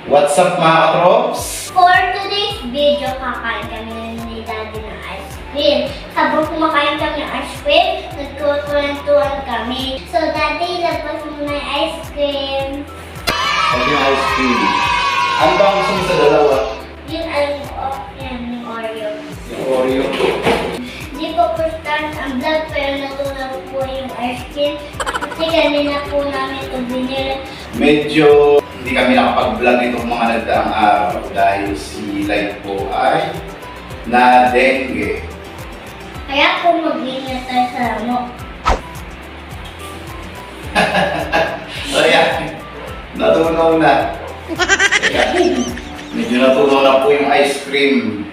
What's up mga katrops? For today's video, kakain kami ni Daddy ng ice cream. Habang kumakain kami ng ice cream, nagkukwentuhan kami. So Daddy, lagpas mo na yung ice cream. Ano yung ice cream? Ano ba ang gusto mo sa dalawa? Yung yung Oreo. Yung Oreo. Di po first time ang vlog, pero natunaw po yung ice cream. Kasi kanina po namin ito binili. Medyo hindi kami nakapag-vlog itong mga nagdaang araw dahil si Light po ay na dengue. Kaya po mag-ingat tayo sa lamok. So yan, natunaw na. Medyo natunaw na po yung ice cream.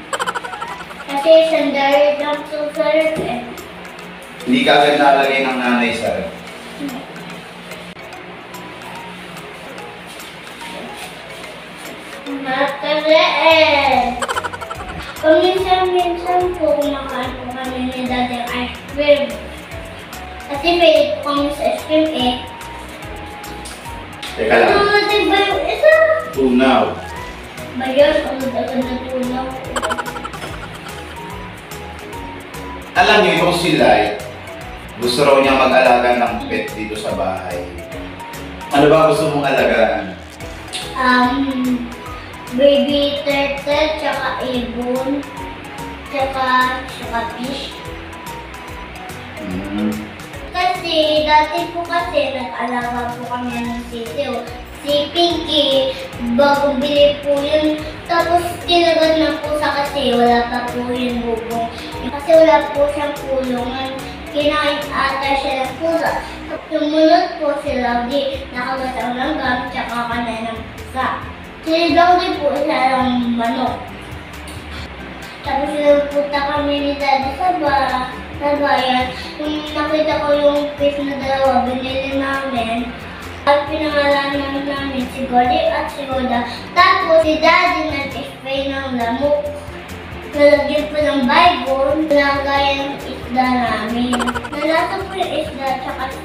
Kasi sandali lang po sa ref eh. Hindi ka agad nalagay ng nanay sa ref. Mataleen! Paminsan-minsan po kumakain po kami ni Daddy ang ice cream. Kasi pwede po kami sa ice cream eh. Teka lang. Namatay ba yung isa? Tunaw. Ba yun? Ang agad na tunaw. Alam niyo itong si Light, gusto raw niya mag-alaga ng pet dito sa bahay. Ano ba gusto mong alagaan? Baby turtle, tsaka ibon, tsaka fish. Kasi, dati po kasi nag-alaga po kami ng sisiw. Si Pinky, bagong bili po yun. Tapos, tinagad na po sa kasi wala pa po yung bubong. Kasi wala po siyang kulungan. Kinain ata siya ng pusa. Sumunod po si Laudy, nakagatang ng gam, tsaka kanay ng pusa. Si Laudy po isa lang manok. Tapos nagpunta kami ni Daddy sa bayan. Nung nakita ko yung fish na dalawa, binili namin. At pinangalanan namin si Gordy at si Goda. Tapos si Daddy nag-spray ng lamok. Nalagyan po ng Baygon, nalagay ang isda namin. Nalasa po yung isda, tsaka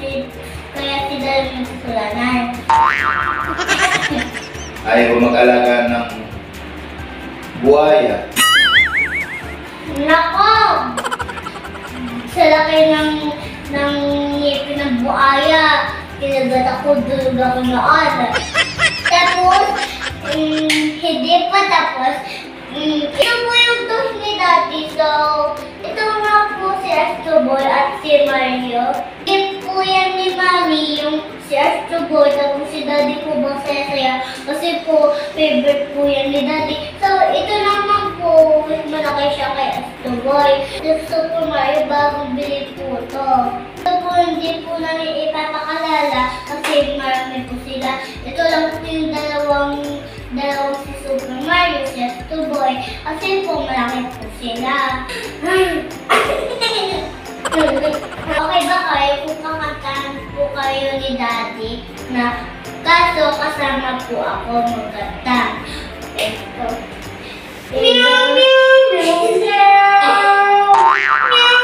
kaya si Daddy nagsasulanan. Ayaw mag-alaga ng buhaya. Nako! Sa laki ng ngipin ng buhaya, kinagat ako, dulog ako noon. Tapos, hindi pa tapos, ito po yung toast ni Daddy. So, ito nga po si Astroboy at si Mario. Gift po yan ni Mami, yung si Astroboy. Tapos si Daddy po bang saya-saya. Kasi po, favorite po yan ni Daddy. So, ito naman po, mas malaki siya kay Astroboy. Tapos Super Mario, bagong bili po ito. Ito po, hindi po namin ipapakalala kasi marami po sila. Ito lang po yung dalawang si Super Mario, si Astroboy. Kasi po, malaki po sila. Okay ba kayo kung kakantahan po kayo ni Daddy na kaso kasama po ako magkanta? Ito. Meow, meow, meow, meow. Meow, meow,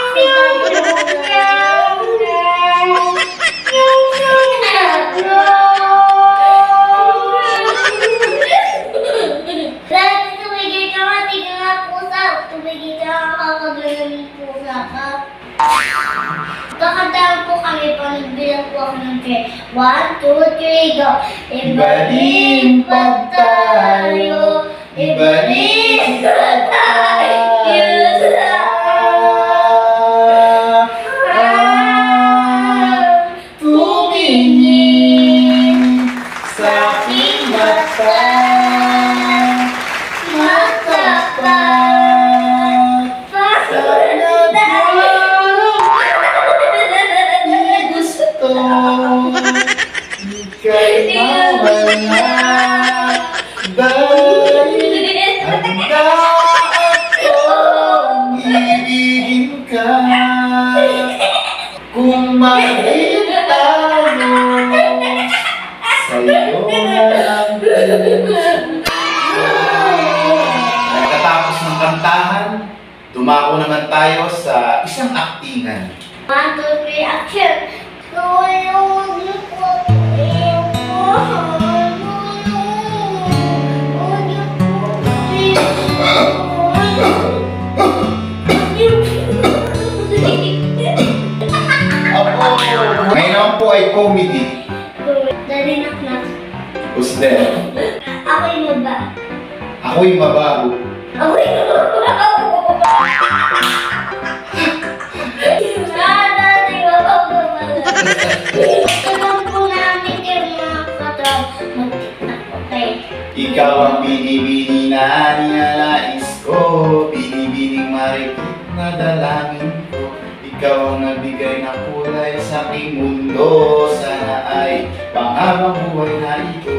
meow, meow. Meow, meow, meow. Dahil tumigil ka nga, tigil nga pusa. Tumigil ka nga, kakagalan ng pusa ka. Kakantahan po kami pag nagbilang po ako ng 3. 1, 2, 3, go! Iba-limpad tayo, iba-limpad tayo tumingin sa aking mata, Ika'y mawala, dahil handa akong ibigin ka. Kung makita mo, sa'yo na lang. Pagkatapos ng kantahan, dumako naman tayo sa isang aktingan. 1, 2, 3, action! Tulong niyo po. Mister, Ako'y maba. ako'y mabaho. Ako'y mababaw. Dati mababaw. Gusto lang po namin kayo mga katrap. Mag-tiktak po kayo. Ikaw ang binibini na ninanais ko, binibining marikit na dalangin ko. Ikaw ang nagbigay ng kulay sa aking mundo. Sana ay panghabang buhay na ito.